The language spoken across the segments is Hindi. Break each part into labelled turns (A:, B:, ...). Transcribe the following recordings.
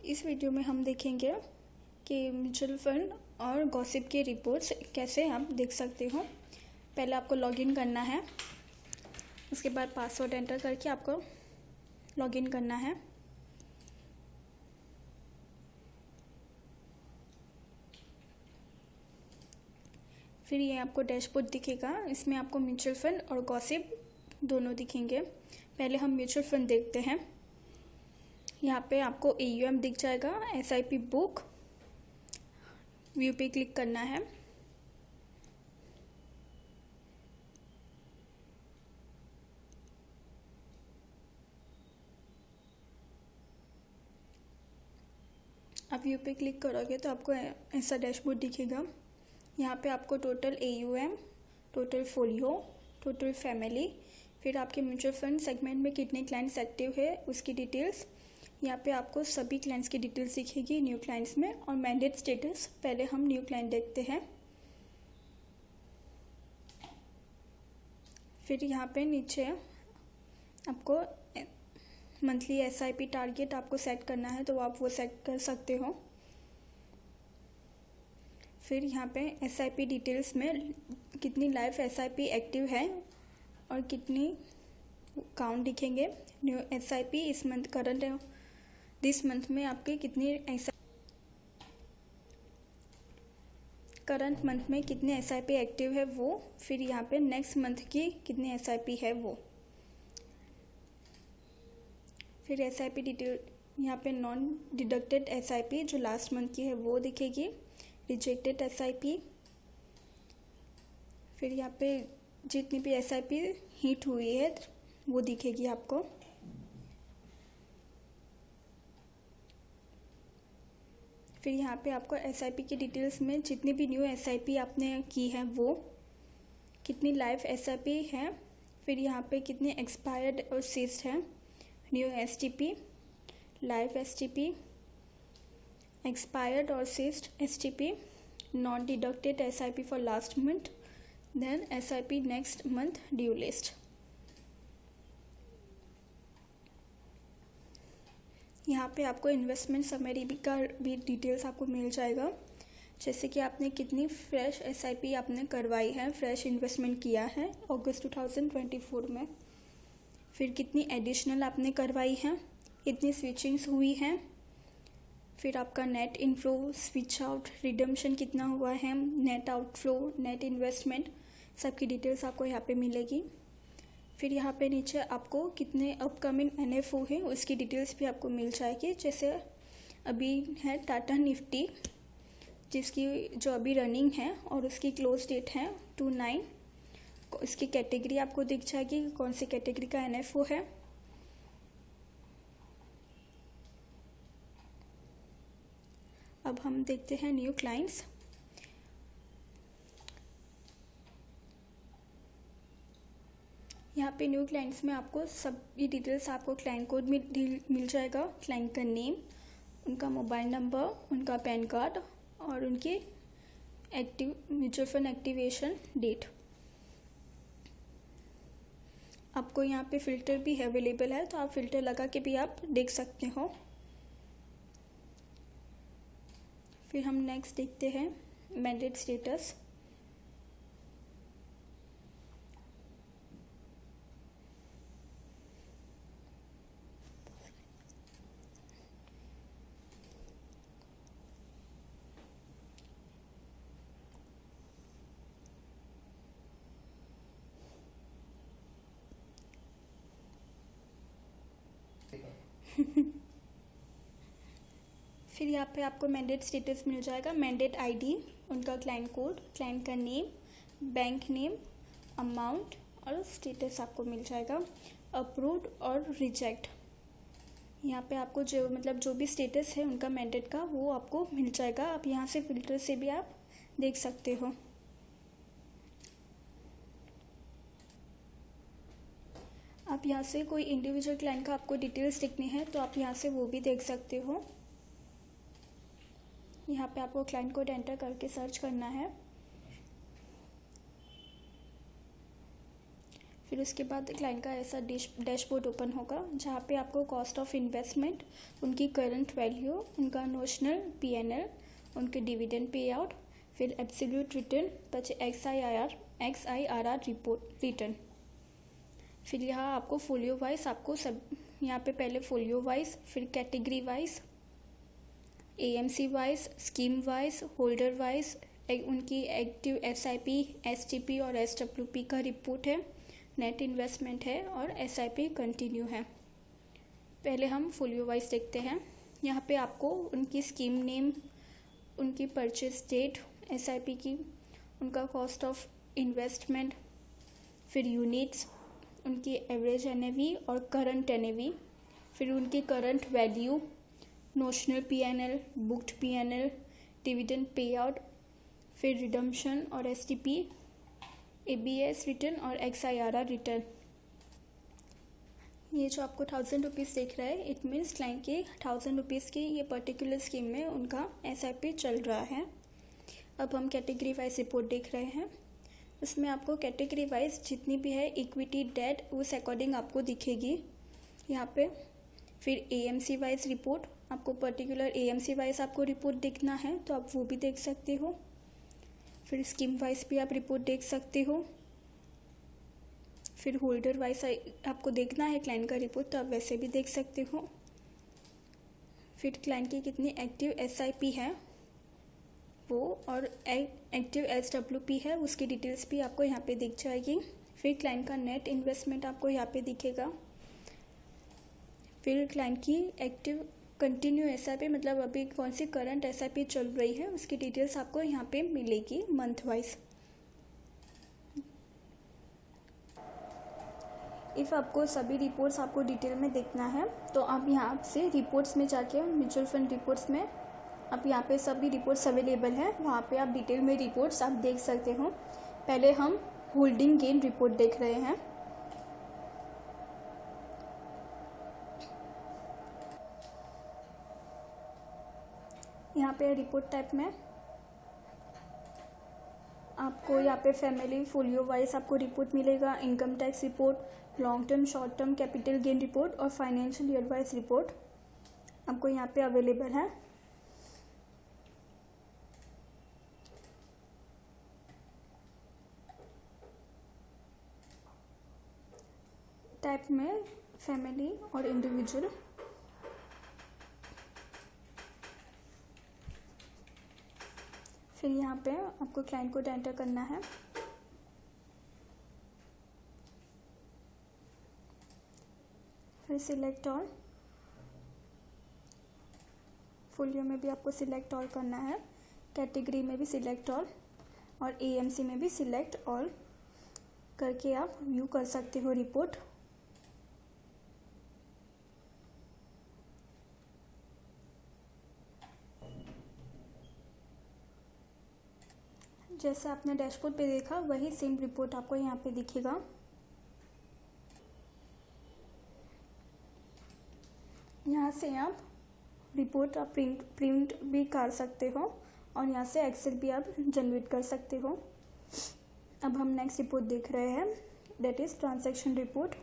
A: इस वीडियो में हम देखेंगे कि म्यूचुअल फंड और गॉसिप की रिपोर्ट्स कैसे आप देख सकते हो। पहले आपको लॉगिन करना है, उसके बाद पासवर्ड एंटर करके आपको लॉगिन करना है। फिर ये आपको डैशबोर्ड दिखेगा, इसमें आपको म्यूचुअल फंड और गॉसिप दोनों दिखेंगे। पहले हम म्यूचुअल फंड देखते हैं। यहाँ पे आपको AUM दिख जाएगा, SIP बुक, व्यू पे क्लिक करना है। आप व्यू पे क्लिक करोगे तो आपको ऐसा डैशबोर्ड दिखेगा। यहाँ पे आपको total AUM, total folio, total family, फिर आपके म्यूचुअल फंड सेगमेंट में कितने क्लाइंट्स एक्टिव है उसकी डिटेल्स। यहाँ पे आपको सभी क्लाइंट्स की डिटेल्स दिखेगी न्यू क्लाइंट्स में, और मैंडेट स्टेटस। पहले हम न्यू क्लाइंट देखते हैं। फिर यहाँ पे नीचे आपको मंथली SIP टारगेट आपको सेट करना है, तो आप वो सेट कर सकते हो। फिर यहाँ पे SIP डिटेल्स में कितनी लाइफ SIP एक्टिव है और कितनी काउंट दिखेंगे। न्यू SIP इस मंथ करंट है, दिस मंथ में आपके कितनी करंट मंथ में कितने SIP एक्टिव है वो। फिर यहाँ पे नेक्स्ट मंथ की कितनी SIP है वो। फिर SIP डिटेल यहाँ पे नॉन डिडक्टेड SIP जो लास्ट मंथ की है वो दिखेगी, रिजेक्टेड SIP। फिर यहाँ पे जितनी भी SIP हिट हुई है वो दिखेगी आपको। फिर यहाँ पे आपको SIP की डिटेल्स में जितनी भी न्यू SIP आपने की है वो, कितनी लाइफ SIP है। फिर यहाँ पे कितनी एक्सपायर्ड और सीज्ड है। New STP, life STP, expired or ceased STP, not deducted SIP for last month, then SIP next month due list। यहाँ पे आपको इन्वेस्टमेंट समरी का भी डिटेल्स आपको मिल जाएगा, जैसे कि आपने कितनी फ्रेश SIP आपने करवाई है, फ्रेश इन्वेस्टमेंट किया है अगस्त 2024 में। फिर कितनी एडिशनल आपने करवाई है, कितनी स्विचिंग्स हुई हैं। फिर आपका net inflow, switch out, redemption कितना हुआ है, नेट आउटफ्लो, नेट इन्वेस्टमेंट, सबकी डिटेल्स आपको यहाँ पे मिलेगी। फिर यहाँ पे नीचे आपको कितने अपकमिंग NFO है उसकी डिटेल्स भी आपको मिल जाएगी। जैसे अभी है टाटा निफ्टी, जिसकी जो अभी रनिंग है और उसकी क्लोज डेट है 29। इसकी कैटेगरी आपको दिख जाएगी, कौन सी कैटेगरी का NFO है। अब हम देखते हैं न्यू क्लाइंट्स। यहाँ पे न्यू क्लाइंट्स में आपको सभी डिटेल्स, आपको क्लाइंट कोड मिल जाएगा, क्लाइंट का नेम, उनका मोबाइल नंबर, उनका पैन कार्ड और उनकी active mutual fund activation date. आपको यहाँ पे फ़िल्टर भी अवेलेबल है, तो आप फ़िल्टर लगा के भी आप देख सकते हो। फिर हम नेक्स्ट देखते हैं मैंडेट स्टेटस। फिर यहाँ पे आपको मैंडेट स्टेटस मिल जाएगा, मैंडेट ID, उनका क्लाइंट कोड, क्लाइंट का नेम, बैंक नेम, अमाउंट और स्टेटस आपको मिल जाएगा, अप्रूव्ड और रिजेक्ट। यहाँ पे आपको जो भी स्टेटस है उनका मैंडेट का वो आपको मिल जाएगा। आप यहाँ से फिल्टर से भी आप देख सकते हो। आप यहाँ से कोई इंडिविजुअल क्लाइंट का आपको डिटेल्स देखनी है तो आप यहाँ से वो भी देख सकते हो। यहाँ पे आपको क्लाइंट कोड एंटर करके सर्च करना है। फिर उसके बाद क्लाइंट का ऐसा डैशबोर्ड ओपन होगा जहाँ पे आपको कॉस्ट ऑफ इन्वेस्टमेंट, उनकी करंट वैल्यू, उनका नोशनल PNL, उनके डिविडेंड पे आउट, फिर absolute return, XIRR report return. फिर यहाँ आपको फोलियो वाइज आपको सब यहाँ पे पहले फोलियो वाइज, फिर category wise, AMC wise, scheme wise, holder wise, उनकी एक्टिव SIP, STP और SWP का रिपोर्ट है, नेट इन्वेस्टमेंट है और SIP कंटिन्यू है। पहले हम फोलियो वाइज देखते हैं। यहाँ पे आपको उनकी स्कीम नेम, उनकी परचेज डेट, SIP की, उनका कॉस्ट ऑफ इन्वेस्टमेंट, फिर यूनिट्स, उनकी एवरेज NAV और करंट NAV, फिर उनकी current value, notional PNL, booked PNL, dividend pay out, फिर रिडम्पशन और STP, ABS रिटर्न और XIRR रिटर्न। ये जो आपको 1000 रुपीज़ दिख रहा है, इट मीन्स क्लाइंट के 1000 रुपीज़ की ये पर्टिकुलर स्कीम में उनका SIP चल रहा है। अब हम कैटेगरी वाइज रिपोर्ट देख रहे हैं। उसमें आपको कैटेगरी वाइज जितनी भी है इक्विटी, डेट, उस अकॉर्डिंग आपको दिखेगी यहाँ पे। फिर AMC वाइज रिपोर्ट, आपको पर्टिकुलर AMC वाइज आपको रिपोर्ट देखना है तो आप वो भी देख सकते हो। फिर स्कीम वाइज भी आप रिपोर्ट देख सकते हो। फिर होल्डर वाइज आपको देखना है क्लाइंट का रिपोर्ट तो आप वैसे भी देख सकते हो। फिर क्लाइंट की कितनी एक्टिव SIP है वो, और एक्टिव SWP है, उसकी डिटेल्स भी आपको यहाँ पे दिख जाएगी। फिर क्लाइंट का नेट इन्वेस्टमेंट आपको यहाँ पे दिखेगा। फिर क्लाइंट की एक्टिव कंटिन्यू SIP, मतलब अभी कौन सी करंट SIP चल रही है, उसकी डिटेल्स आपको यहाँ पे मिलेगी मंथ वाइज। इफ़ आपको सभी रिपोर्ट्स आपको डिटेल में देखना है तो आप यहाँ से रिपोर्ट्स में जाके म्यूचुअल फंड रिपोर्ट्स में अब यहाँ पे सभी रिपोर्ट्स अवेलेबल हैं, वहाँ पे आप डिटेल में रिपोर्ट्स आप देख सकते हो। पहले हम होल्डिंग गेन रिपोर्ट देख रहे हैं। यहाँ पे रिपोर्ट टाइप में आपको यहाँ पे फैमिली फोलियो वाइज आपको रिपोर्ट मिलेगा, income tax report, long term, short term capital gain report और फाइनेंशियल ईयर वाइज रिपोर्ट आपको यहाँ पे अवेलेबल है। टाइप में फैमिली और इंडिविजुअल। फिर यहाँ पे आपको क्लाइंट कोड एंटर करना है। फिर सिलेक्ट ऑल, फोलियो में भी आपको सिलेक्ट ऑल करना है, कैटेगरी में भी सिलेक्ट ऑल और AMC में भी सिलेक्ट ऑल करके आप व्यू कर सकते हो रिपोर्ट। जैसे आपने डैशबोर्ड पे देखा वही सेम रिपोर्ट आपको यहाँ पे दिखेगा। यहाँ से आप रिपोर्ट आप प्रिंट भी कर सकते हो और यहाँ से एक्सेल भी आप जनरेट कर सकते हो। अब हम नेक्स्ट रिपोर्ट देख रहे हैं, that is transaction report.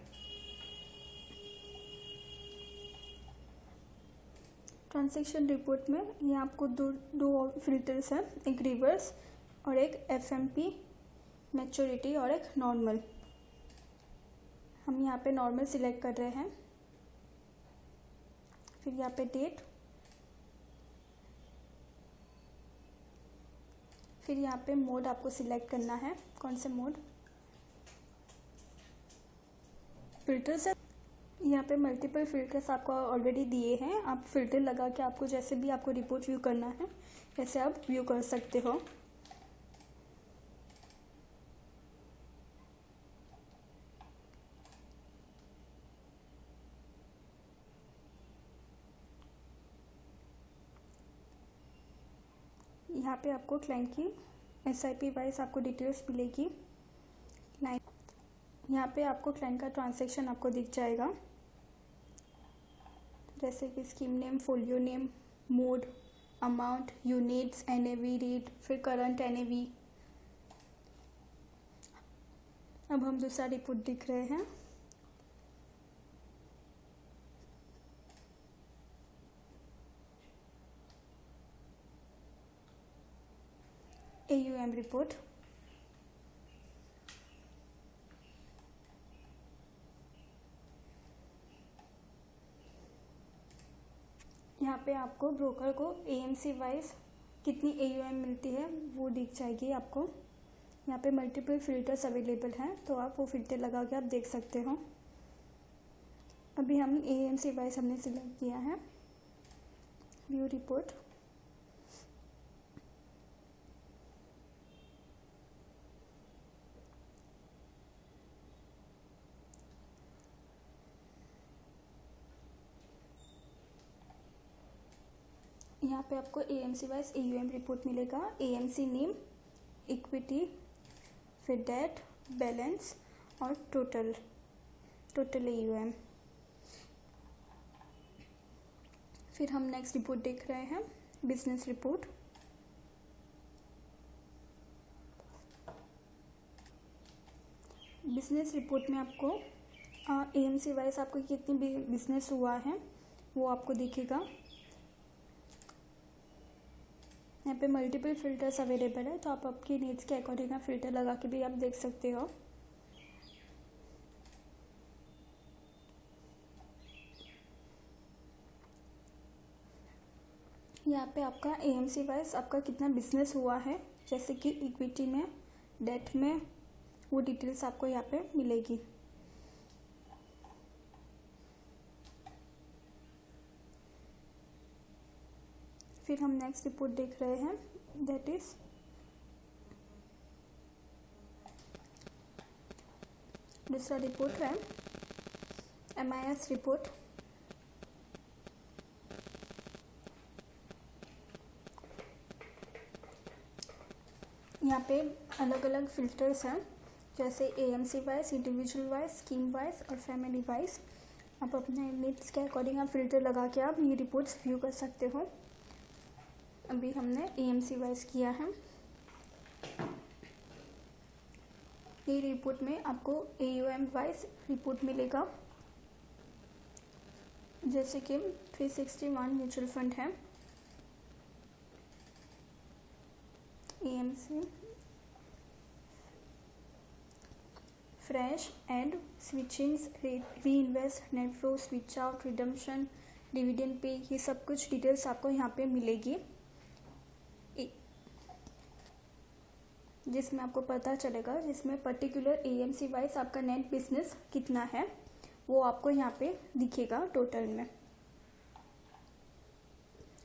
A: Transaction report में ये आपको दो फिल्टर्स हैं, एक रिवर्स और एक FMP मैच्योरिटी और एक नॉर्मल। हम यहाँ पे नॉर्मल सिलेक्ट कर रहे हैं। फिर यहाँ पे डेट, फिर यहाँ पे मोड आपको सिलेक्ट करना है, कौन से मोड। फिल्टर्स है, यहाँ पे मल्टीपल फिल्टर्स आपको ऑलरेडी दिए हैं, आप फिल्टर लगा के आपको जैसे भी आपको रिपोर्ट व्यू करना है वैसे आप व्यू कर सकते हो। यहाँ पे आपको क्लाइंट की SIP वाइज आपको डिटेल्स मिलेगी। यहाँ पे आपको क्लाइंट का ट्रांजैक्शन आपको दिख जाएगा, जैसे कि scheme name, folio name, mode, amount, units, NAV rate, फिर करंट NAV, अब हम दूसरा रिपोर्ट देख रहे हैं। AUM report. यहाँ पे आपको ब्रोकर को AMC वाइज कितनी AUM मिलती है वो दिख जाएगी आपको। यहाँ पे मल्टीपल फिल्टर्स अवेलेबल हैं, तो आप वो फिल्टर लगा के आप देख सकते हो। अभी हम AMC वाइज हमने सिलेक्ट किया है। View report. यहाँ पे आपको AMC वाइज AUM रिपोर्ट मिलेगा। AMC नेम, इक्विटी, फिर डेट, बैलेंस और टोटल AUM। फिर हम नेक्स्ट रिपोर्ट देख रहे हैं, बिजनेस रिपोर्ट। बिजनेस रिपोर्ट में आपको AMC वाइज आपको कितनी बिजनेस हुआ है वो आपको दिखेगा। यहाँ पे मल्टीपल फिल्टर्स अवेलेबल है, तो आप आपकी नीड्स के अकॉर्डिंग आप फिल्टर लगा के भी आप देख सकते हो। यहाँ पे आपका AMC वाइज आपका कितना बिजनेस हुआ है, जैसे कि इक्विटी में, डेट में, वो डिटेल्स आपको यहाँ पे मिलेगी। फिर हम नेक्स्ट रिपोर्ट देख रहे हैं, दैट इज दूसरा रिपोर्ट है MIS रिपोर्ट। यहाँ पे अलग अलग फिल्टर्स हैं, जैसे AMC wise, individual wise, scheme wise और फैमिली वाइज। आप अपने नीड्स के अकॉर्डिंग आप फिल्टर लगा के आप ये रिपोर्ट्स व्यू कर सकते हो। अभी हमने AMC वाइज किया है। ये रिपोर्ट में आपको AUM वाइज रिपोर्ट मिलेगा, जैसे कि 361 म्यूचुअल फंड है, AMC फ्रेश एंड स्विचिंग्स, री invest, net flow, switch out, redemption, dividend pay, ये सब कुछ डिटेल्स आपको यहाँ पे मिलेगी, जिसमें आपको पता चलेगा, जिसमें पर्टिकुलर AMC वाइज आपका नेट बिजनेस कितना है वो आपको यहाँ पे दिखेगा टोटल में।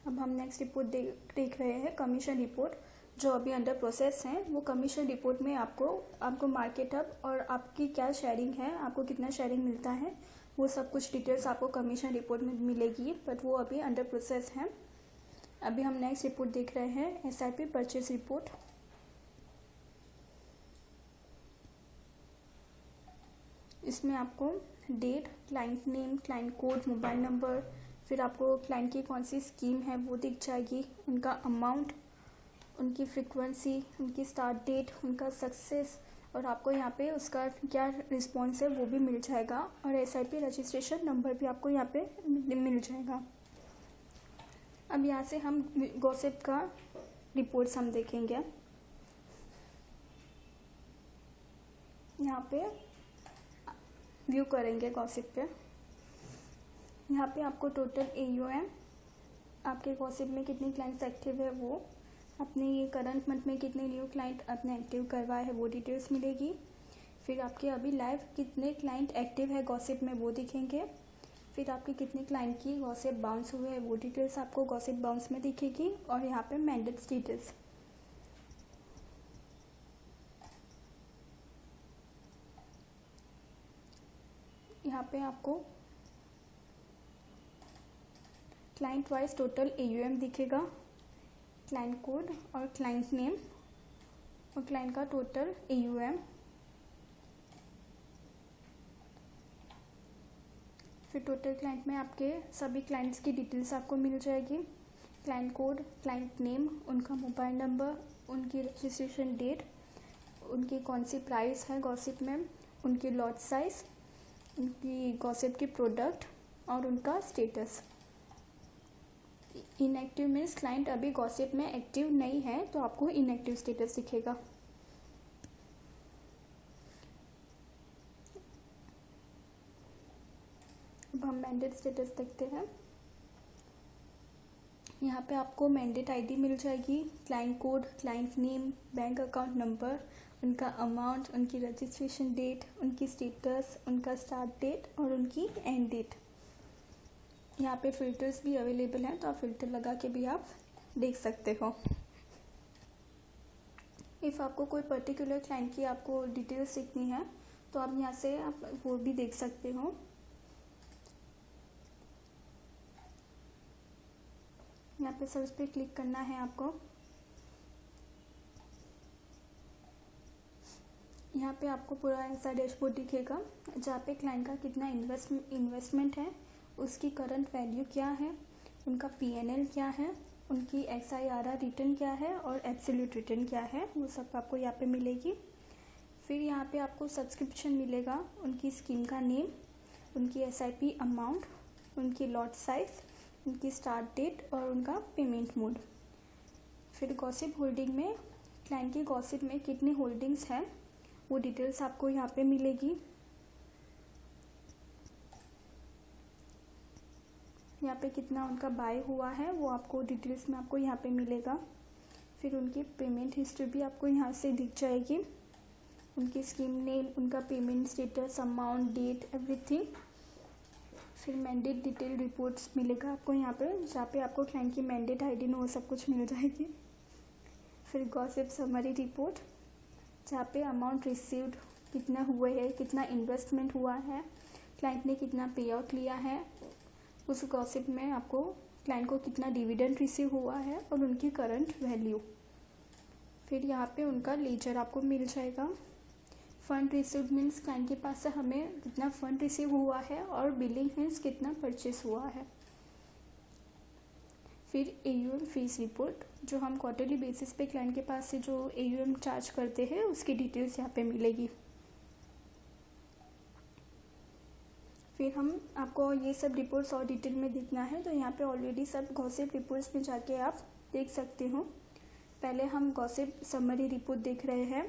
A: अब हम नेक्स्ट रिपोर्ट देख रहे हैं, कमीशन रिपोर्ट, जो अभी अंडर प्रोसेस है। वो कमीशन रिपोर्ट में आपको मार्केट अप और आपकी क्या शेयरिंग है, आपको कितना शेयरिंग मिलता है, वो सब कुछ डिटेल्स आपको कमीशन रिपोर्ट में मिलेगी, बट वो अभी अंडर प्रोसेस है। अभी हम नेक्स्ट रिपोर्ट देख रहे हैं, SIP परचेज रिपोर्ट। इसमें आपको date, client name, client code, mobile number, फिर आपको क्लाइंट की कौन सी स्कीम है वो दिख जाएगी, उनका अमाउंट, उनकी फ्रीक्वेंसी, उनकी स्टार्ट डेट, उनका सक्सेस, और आपको यहाँ पे उसका क्या रिस्पॉन्स है वो भी मिल जाएगा, और SIP रजिस्ट्रेशन नंबर भी आपको यहाँ पे मिल जाएगा। अब यहाँ से हम गॉसिप का रिपोर्ट्स हम देखेंगे। यहाँ पे व्यू करेंगे गॉसिप पे। यहाँ पे आपको टोटल AUM, आपके गॉसिप में कितने क्लाइंट्स एक्टिव है वो, अपने ये करंट मंथ में कितने न्यू क्लाइंट आपने एक्टिव करवाए है वो डिटेल्स मिलेगी। फिर आपके अभी लाइव कितने क्लाइंट एक्टिव है गॉसिप में वो दिखेंगे। फिर आपके कितने क्लाइंट की गॉसिप बाउंस हुए हैं वो डिटेल्स आपको गॉसिप बाउंस में दिखेगी, और यहाँ पे मैंडेट्स डिटेल्स। यहाँ पे आपको क्लाइंट वाइज टोटल AUM दिखेगा, क्लाइंट कोड और क्लाइंट नेम और क्लाइंट का टोटल AUM। फिर टोटल क्लाइंट में आपके सभी क्लाइंट्स की डिटेल्स आपको मिल जाएगी, क्लाइंट कोड, क्लाइंट नेम, उनका मोबाइल नंबर, उनकी रजिस्ट्रेशन डेट, उनकी कौन सी प्राइस है गॉसिप में, उनकी लॉट साइज, उनकी गॉसिप की प्रोडक्ट और उनका स्टेटस। इनएक्टिव मीन्स क्लाइंट अभी गॉसिप में एक्टिव नहीं है तो आपको इनएक्टिव स्टेटस दिखेगा। अब हम मैंडेट स्टेटस देखते हैं। यहाँ पे आपको मैंडेट आईडी मिल जाएगी, client code, client name, bank account number, उनका अमाउंट, उनकी रजिस्ट्रेशन डेट, उनकी स्टेटस, उनका स्टार्ट डेट और उनकी एंड डेट। यहाँ पे फ़िल्टर्स भी अवेलेबल हैं तो आप फ़िल्टर लगा के भी आप देख सकते हो। इफ़ आपको कोई पर्टिकुलर क्लाइंट की आपको डिटेल्स सीखनी है तो आप यहाँ से आप वो भी देख सकते हो। यहाँ पे सर्च पे क्लिक करना है आपको। यहाँ पे आपको पूरा ऐसा डैशबोर्ड दिखेगा जहाँ पे क्लाइंट का कितना इन्वेस्टमेंट है, उसकी करंट वैल्यू क्या है, उनका पीएनएल क्या है, उनकी एक्सआईआरआर रिटर्न क्या है और एब्सोल्यूट रिटर्न क्या है, वो सब आपको यहाँ पे मिलेगी। फिर यहाँ पे आपको सब्सक्रिप्शन मिलेगा, उनकी स्कीम का नेम, उनकी एसआईपी अमाउंट, उनकी लॉट साइज, उनकी स्टार्ट डेट और उनका पेमेंट मोड। फिर गॉसिप होल्डिंग में क्लाइंट की गॉसिप में कितनी होल्डिंग्स हैं वो डिटेल्स आपको यहाँ पे मिलेगी। यहाँ पे कितना उनका बाय हुआ है वो आपको डिटेल्स में आपको यहाँ पे मिलेगा। फिर उनकी पेमेंट हिस्ट्री भी आपको यहाँ से दिख जाएगी, उनकी स्कीम नेम, उनका payment status, amount, date, everything. फिर मैंडेट डिटेल रिपोर्ट्स मिलेगा आपको यहाँ पे, जहाँ पे आपको क्लाइंट की मैंडेट आईडी में वो सब कुछ मिल जाएगी। फिर गॉसिप समरी रिपोर्ट जहाँ पे अमाउंट रिसीव्ड कितना हुए है, कितना इन्वेस्टमेंट हुआ है, क्लाइंट ने कितना पे आउट लिया है, उस गॉसिप में आपको क्लाइंट को कितना डिविडेंड रिसीव हुआ है और उनकी करंट वैल्यू। फिर यहाँ पे उनका लेजर आपको मिल जाएगा। फंड रिसीव्ड मीन्स क्लाइंट के पास से हमें कितना फंड रिसीव हुआ है और बिलिंग मीन्स कितना परचेस हुआ है। फिर एयूएम फीस रिपोर्ट, जो हम क्वार्टरली बेसिस पे क्लाइंट के पास से जो एयूएम चार्ज करते हैं उसकी डिटेल्स यहाँ पे मिलेगी। फिर हम आपको ये सब रिपोर्ट्स और डिटेल में देखना है तो यहाँ पे ऑलरेडी सब गॉसिप रिपोर्ट्स में जाके आप देख सकते हो। पहले हम गॉसिप समरी रिपोर्ट देख रहे हैं।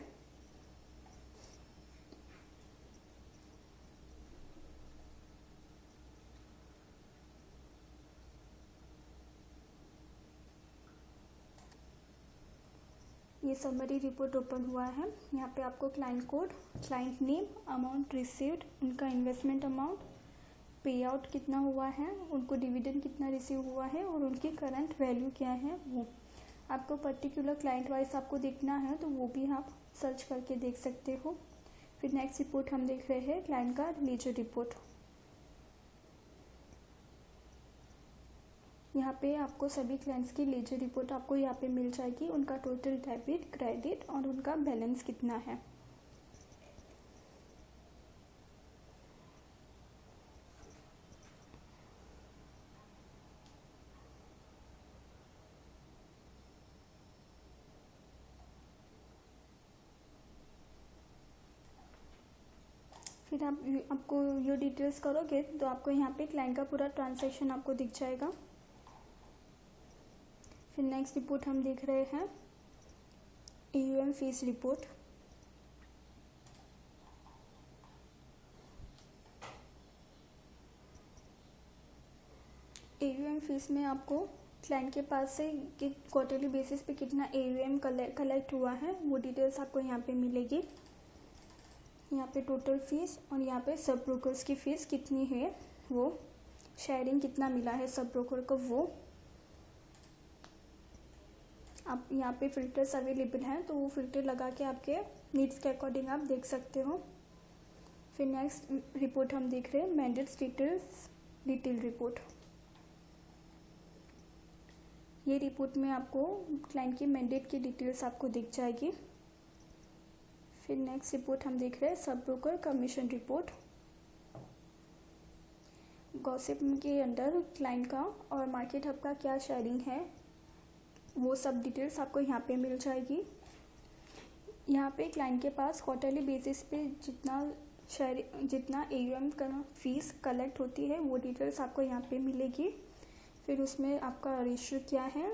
A: ये समरी रिपोर्ट ओपन हुआ है। यहाँ पे आपको client code, client name, amount received, उनका इन्वेस्टमेंट अमाउंट, पे आउट कितना हुआ है, उनको डिविडेंड कितना रिसीव हुआ है और उनकी करंट वैल्यू क्या है वो आपको पर्टिकुलर क्लाइंट वाइज आपको देखना है तो वो भी आप सर्च करके देख सकते हो। फिर नेक्स्ट रिपोर्ट हम देख रहे हैं क्लाइंट का लेजर रिपोर्ट। यहाँ पे आपको सभी क्लाइंट्स की लेजर रिपोर्ट आपको यहाँ पे मिल जाएगी, उनका टोटल डेबिट, क्रेडिट और उनका बैलेंस कितना है। फिर आपको ये डिटेल्स करोगे तो आपको यहाँ पे क्लाइंट का पूरा ट्रांजैक्शन आपको दिख जाएगा। फिर नेक्स्ट रिपोर्ट हम देख रहे हैं AUM fees report. AUM fees में आपको क्लाइंट के पास से क्वार्टरली बेसिस पे कितना एयूएम कलेक्ट हुआ है वो डिटेल्स आपको यहाँ पे मिलेगी। यहाँ पे टोटल फीस और यहाँ पे सब ब्रोकर्स की फ़ीस कितनी है, वो शेयरिंग कितना मिला है सब ब्रोकर को वो आप यहाँ पे फ़िल्टर्स अवेलेबल हैं तो वो फ़िल्टर लगा के आपके नीड्स के अकॉर्डिंग आप देख सकते हो। फिर नेक्स्ट रिपोर्ट हम देख रहे हैं मैंडेट डिटेल्स डिटेल रिपोर्ट। ये रिपोर्ट में आपको क्लाइंट की मैंडेट की डिटेल्स आपको दिख जाएगी। फिर नेक्स्ट रिपोर्ट हम देख रहे हैं sub broker commission report. Gossip के अंडर क्लाइंट का और मार्केट हब का क्या शेयरिंग है वो सब डिटेल्स आपको यहाँ पे मिल जाएगी। यहाँ पे क्लाइंट के पास क्वार्टरली बेसिस पे जितना AUM का फीस कलेक्ट होती है वो डिटेल्स आपको यहाँ पे मिलेगी। फिर उसमें आपका रेशियो क्या है,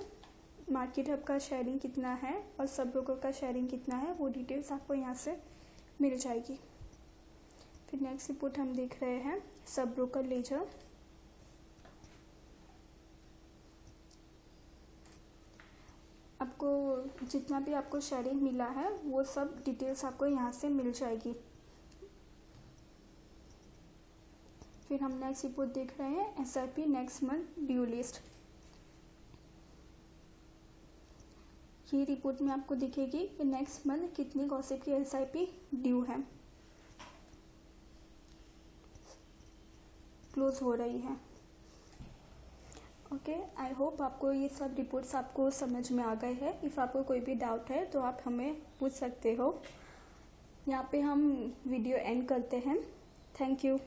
A: मार्केट हब का शेयरिंग कितना है और सब ब्रोकर का शेयरिंग कितना है, वो डिटेल्स आपको यहाँ से मिल जाएगी। फिर नेक्स्ट रिपोर्ट हम देख रहे हैं सब ब्रोकर लेजर। आपको जितना भी आपको शेयरिंग मिला है वो सब डिटेल्स आपको यहाँ से मिल जाएगी। फिर हम नेक्स्ट रिपोर्ट देख रहे हैं SIP next month due list. ये रिपोर्ट में आपको दिखेगी कि नेक्स्ट मंथ कितनी गॉसिप की SIP ड्यू है, क्लोज हो रही है। ओके, आई होप आपको ये सब रिपोर्ट्स आपको समझ में आ गए हैं। इफ़ आपको कोई भी डाउट है तो आप हमें पूछ सकते हो। यहाँ पे हम वीडियो एंड करते हैं। Thank you.